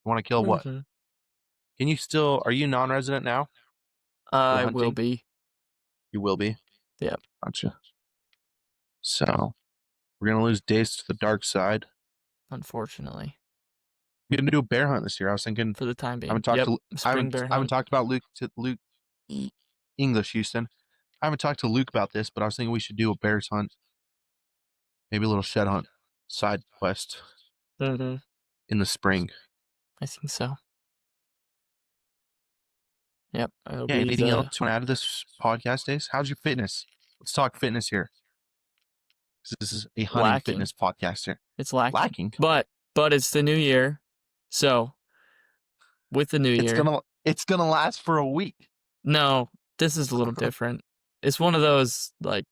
You want to kill what? hmm Can you still? Are you non-resident now? Still I will hunting? be. You will be. Yep. Gotcha. So we're gonna lose Dace to the dark side. Unfortunately, We're gonna do a bear hunt this year. I was thinking. for the time I being. haven't talked Yep. to. Spring bear I haven't hunt. talked about Luke English Houston. I haven't talked to Luke about this, but I was thinking we should do a bears hunt, maybe a little shed hunt side quest hmm in the spring. I think so. Yep. It'll Yeah. be Anything the else you want to add to this podcast, Dace? How's your fitness? Let's talk fitness here. This is a hunting lacking. fitness podcast here. It's lacking. Lacking. But it's the new year. So with the new It's year, gonna last for a week. no, this is a little different. It's one of those like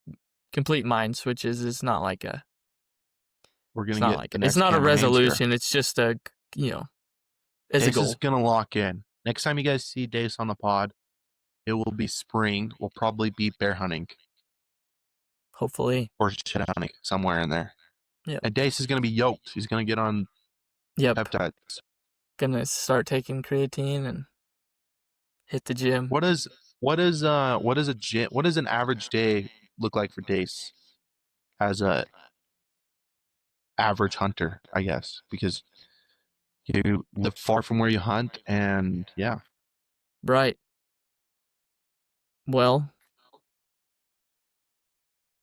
complete mind switches. We're It's gonna not get like the it's next not a camera Hanger. resolution. It's just it's a Dace is goal. gonna lock in. Next time you guys see Dace on the pod, it will be spring. We'll probably be bear hunting Hopefully. or shed hunting somewhere in there. Yep. And Dace is gonna be yoked. He's gonna get on Yep. peptides. Gonna start taking creatine and hit the gym. What does what does an average day look like for Dace as a average hunter? I guess because you live far from where you hunt, and yeah, Right. Well,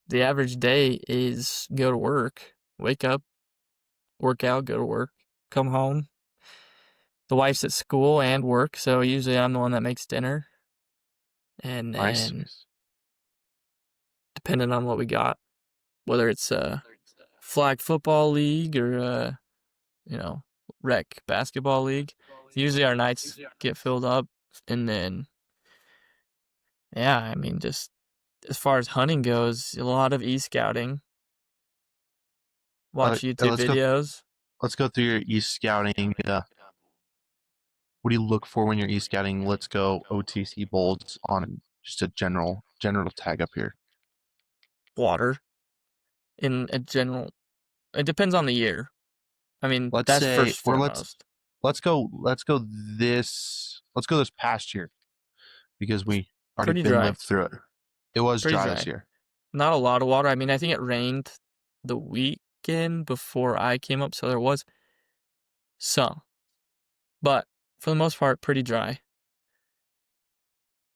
the average day is go to work, wake up, work out, go to work, come home. The wife's at school and work, so usually I'm the one that makes dinner. And nice. then depending on what we got, whether it's a flag football league or rec basketball league, usually our nights get filled up. And then yeah, I mean, just as far as hunting goes, a lot of e-scouting, watch YouTube videos. Let's go through your e-scouting. What do you look for when you're e-scouting? Let's go OTC bolts on just a general tag up here. Water in a general It depends on the year. I mean, Let's that's say, first or foremost. let's go this past year because we already Pretty been dry. lived through it. It was Pretty dry this dry. year. Not a lot of water. I mean, I think it rained the weekend before I came up, so there was some. But for the most part, pretty dry.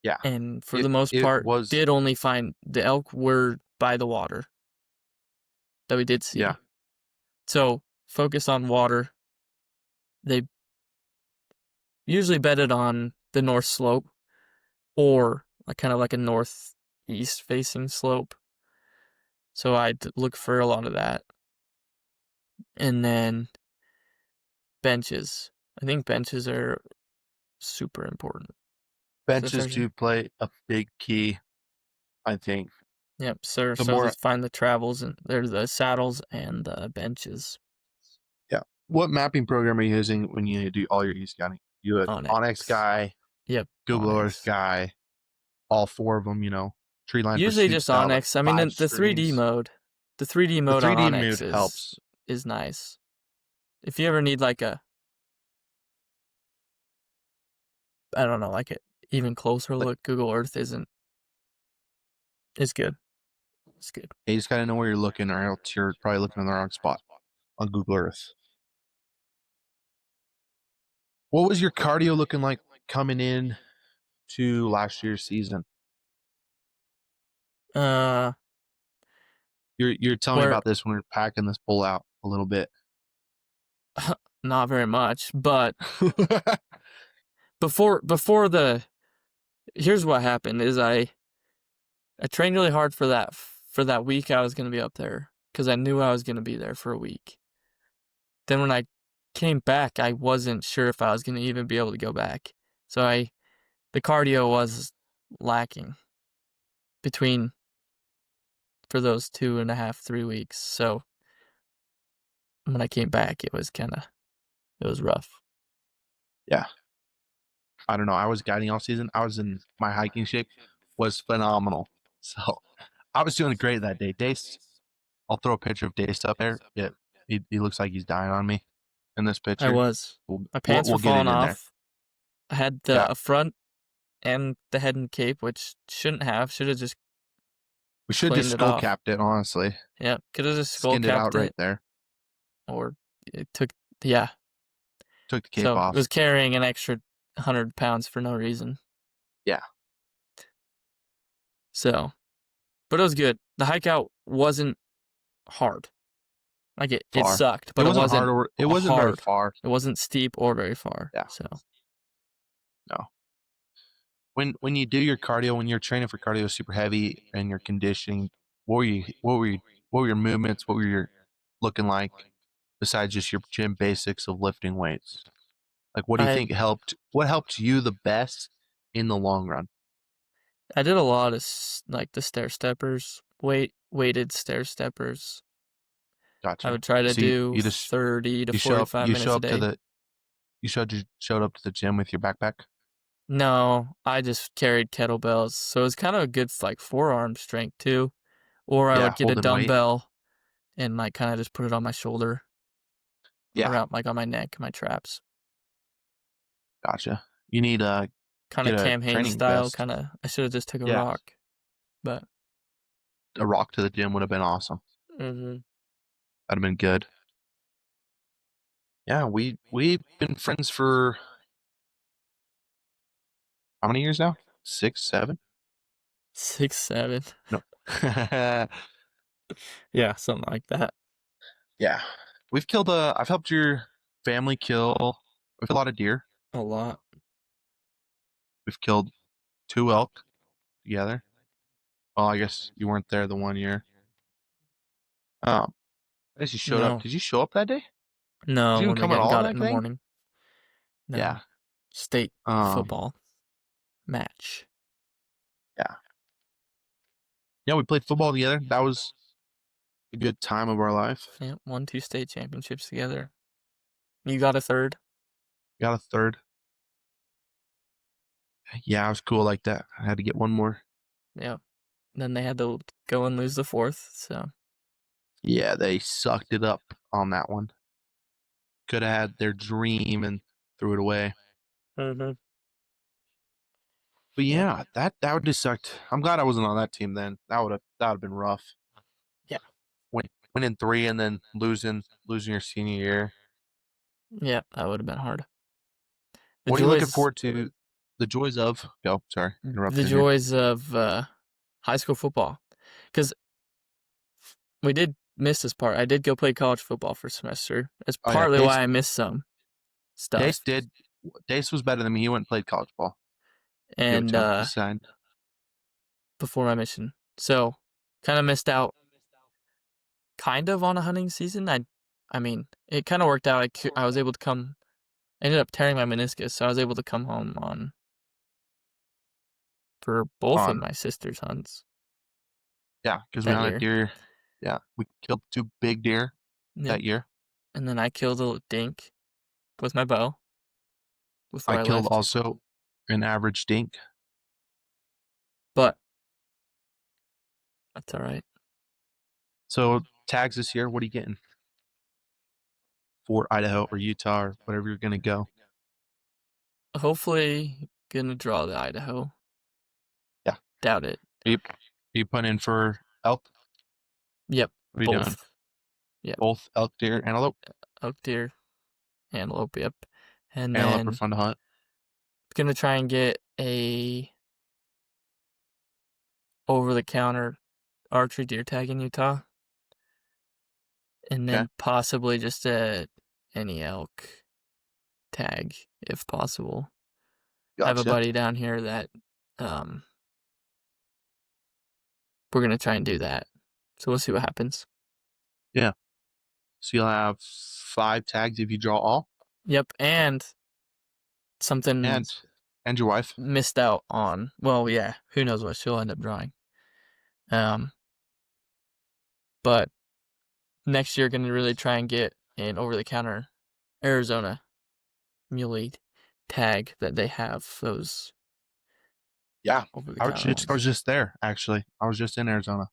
Yeah, And for the it most it part, was. did only find the elk were by the water that we did Yeah, see. So focus on water. They usually bedded on the north slope or kind of like a northeast facing slope. So I'd look for a lot of that. And then benches. I think benches are super important. Because if benches there's, do play a big key. I think yep, sir. the So more. just find the travels and there's the saddles and the benches. Yeah. What mapping program are you using when you do all your east scouting? You an Onyx Onyx. guy, Yep, Google Earth Onyx. guy, all four of them. Tree line Usually pursuit just style, like Onyx. I mean, five the 3D screens. mode, the 3D The mode on 3D Onyx mood helps. is nice. If you ever need like a, I don't know, like a even closer Like, look, Google Earth is good. It's good. you just gotta know where you're looking, or else you're probably looking in the wrong spot on Google Earth. What was your cardio looking like coming in to last year's season? Uh, You're telling me where about this when we are packing this bull out a little bit. not very much, but before the here's what happened is I trained really hard for that week I was gonna be up there because I knew I was gonna be there for a week. Then when I came back, I wasn't sure if I was gonna even be able to go back. So the cardio was lacking between for those 2.5, 3 weeks. So when I came back, it was rough. Yeah. I don't know. I was guiding all season. I was in my hiking shape was phenomenal. So I was doing great that day. Dace, I'll throw a picture of Dace up there. Yeah, he looks like he's dying on me in this I picture. was. We'll, My we'll, pants we'll were get it falling in there. off. I had Yeah. the front and the head and cape, which shouldn't have. Should have just We should just cleaned it skull off. capped it, honestly. Yeah, could have just skull Skinned it out capped right it, there. or it took. Yeah, Took the cape so it off. was carrying an extra 100 pounds for no reason. Yeah. So, but it was good. The hike out wasn't hard. Like it Far. sucked, It but it wasn't hard wasn't or it wasn't very hard. far. It wasn't steep or very far. Yeah. So No. When you do your cardio, when you're training for cardio super heavy and you're conditioning, what were your movements? What were your looking like besides just your gym basics of lifting weights? Like what do you I think helped what helped you the best in the long run? I did a lot of like the stair steppers, weighted stair steppers. I Gotcha. would try to So you, do you just 30 to you show up 45 you minutes show a up to day. the you showed up to the gym with your backpack? No, I just carried kettlebells, so it was kind of a good like forearm strength too. Or I Yeah, would get a holding weight. dumbbell and like kind of just put it on my shoulder, Yeah, around like on my neck, my traps. gotcha. You need Kind of get a Cam Hanes training style, vest. kind of. I should have just took a Yeah, rock, but a rock to the gym would have been awesome. mhm. That'd have been good. Yeah, we've been friends for how many years now? 6, 7? 6, 7. No. Yeah, something like that. Yeah, we've killed. I've helped your family kill. We've killed a lot of deer. A lot. We've killed 2 elk together. Well, I guess you weren't there the one year. Um, I guess you showed up. No, Did you show up that day? Did no, you even when we come at all to got it that in the thing? morning. Yeah. No, state Um. football match. Yeah. Yeah. We played football together. That was a good time of our life. Yeah, won 2 state championships together. You got a third. Got a third. Yeah, I was cool like that. I had to get one more. Yeah. Then they had to go and lose the fourth. So Yeah, they sucked it up on that one. Could have had their dream and threw it away. Mm-hmm. But Yep. yeah, that would just sucked. I'm glad I wasn't on that team then. That would have been rough. Yeah. Winning three and then losing your senior year. Yeah, that would have been hard. The What are you looking joys, forward to? The joys of go. Sorry, the interrupted here. joys of high school football, because we did miss this part. I did go play college football for a semester. That's Oh yeah, partly why I missed some Dace stuff. did. Dace was better than me. He went and played college ball. Give it And to him. He signed before my mission, so kind of missed out, kind of on a hunting season. I mean, it kind of worked out. I was able to come. I ended up tearing my meniscus, so I was able to come home on for both of on. my sister's hunts Yeah, because we that hunted year. deer. Yeah, we killed two big deer Yep. that year. And then I killed a dink with my bow before I I killed left. also an average dink. But that's all right. So tags this year. What are you getting for Idaho or Utah or whatever you're gonna go? Hopefully, gonna draw the Idaho. Yeah. Doubt it. Are you putting in for elk? Yep. What are you doing? Both. Yep. Both elk, deer, antelope. Elk, deer, antelope. Yep. And Antelope are then fun to hunt. gonna try and get a over the counter archery deer tag in Utah. And Okay, then possibly just any elk tag if possible. I have a gotcha. buddy down here that we're gonna try and do that. So we'll see what happens. Yeah. So you'll have 5 tags if you draw all, Yep, and something and your wife. missed out on. Well, yeah, who knows what she'll end up drawing. Um, but next year gonna really try and get an over the counter Arizona muley tag that they have those Yeah, over the counter I ones. was just there actually. I was just in Arizona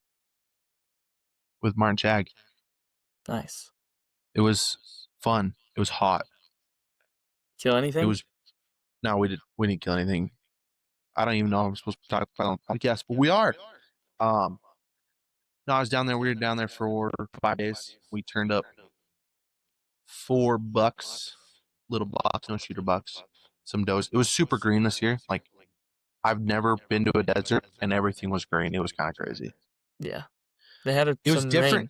with Martin Chag. Nice. It was fun. It was hot. Kill It anything? was no, we didn't kill anything. I don't even know if I'm supposed to talk about on podcast, but we are. Um, no, I was down there. We were down there for 5 days. We turned up 4 bucks, little bucks, no shooter bucks, some does. It was super green this year. Like I've never been to a desert and everything was green. It was kind of crazy. Yeah. They had It was some different. rain.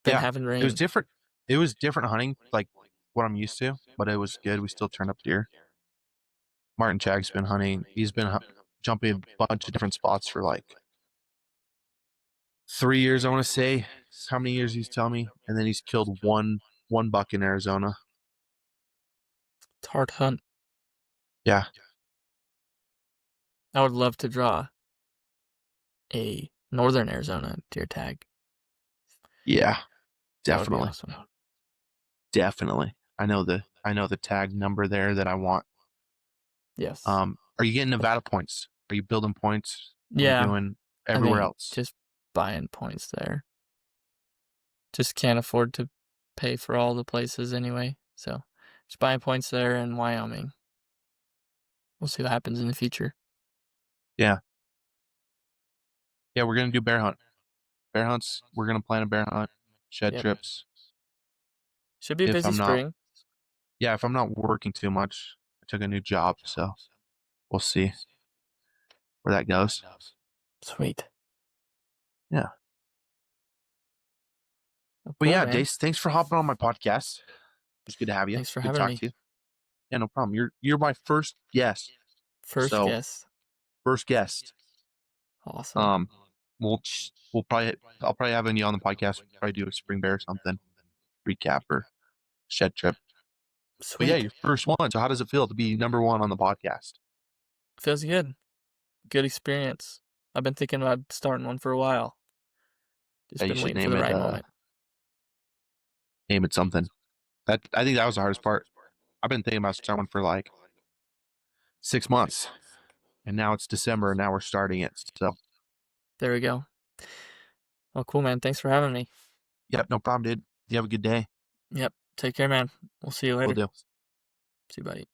Been Yeah, having it was rain. different. It was different hunting, like what I'm used to, but it was good. We still turned up deer. Martin Chag's been hunting. He's been jumping a bunch of different spots for like 3 years, I want to say. How many years he's telling me, and then he's killed one buck in Arizona. It's hard hunt. Yeah, I would love to draw a northern Arizona deer tag. yeah, That would be definitely, awesome. definitely. I know the tag number there that I want. Yes. Are you getting Nevada points? Are you building points? What are you Yeah, doing I everywhere think else? just buying points there. Just can't afford to pay for all the places anyway. So just buying points there in Wyoming. We'll see what happens in the future. Yeah, yeah. We're gonna do bear hunt. Bear hunts. We're gonna plan a bear hunt. Shed Yep. trips. Should be a If busy I'm not, spring. yeah, if I'm not working too much, I took a new job, so we'll see where that goes. Sweet. Yeah. Well, But cool, yeah, man. Dace, thanks for hopping on my podcast. It was good to have you. Thanks for Good to having talk me. to you. Yeah, no problem. You're my first guest. First So guess. first guest. Awesome. Um, we'll probably I'll probably have you on the podcast. Probably do a spring bear or something recap or shed trip. But yeah, Sweet. your first one. So how does it feel to be number one on the podcast? Feels good. Good experience. I've been thinking about starting one for a while. Yeah, Just you been should waiting for the right moment. name it something. That I think that was the hardest part. I've been thinking about starting one for like 6 months, and now it's December, and now we're starting it. So There we go. Well, cool, man. Thanks for having me. Yep, no problem, dude. You have a good day. Yep. Take care, man. We'll see you We'll later. do. See you, buddy.